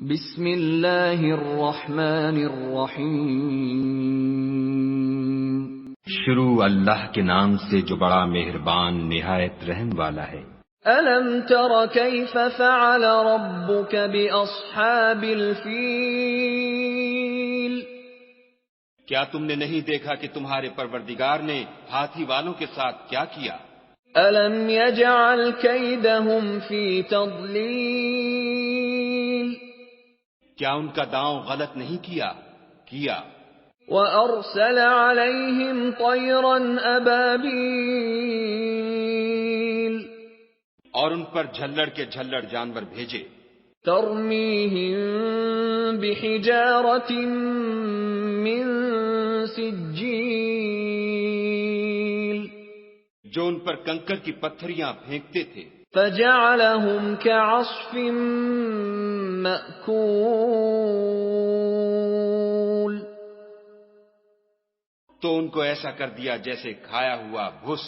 بسم اللہ الرحمن الرحیم۔ شروع اللہ کے نام سے جو بڑا مہربان نہایت رحم والا ہے۔ الم تر کیف فعل ربک باصحاب الفیل؟ کیا تم نے نہیں دیکھا کہ تمہارے پروردگار نے ہاتھی والوں کے ساتھ کیا کیا؟ الم یجعل کیدہم فی تضلیل؟ کیا ان کا داؤں غلط نہیں کیا؟ وَأَرْسَلَ عَلَيْهِمْ طَيْرًا أَبَابِيلَ، اور ان پر جھلڑ کے جھلڑ جانور بھیجے، تَرْمِيهِمْ بِحِجَارَةٍ مِّن سِجِّيلٍ، جو ان پر کنکر کی پتھریاں پھینکتے تھے، فَجَعَلَهُمْ كَعَصْفٍ مَّأْكُولٍ، تو ان کو ایسا کر دیا جیسے کھایا ہوا بھس۔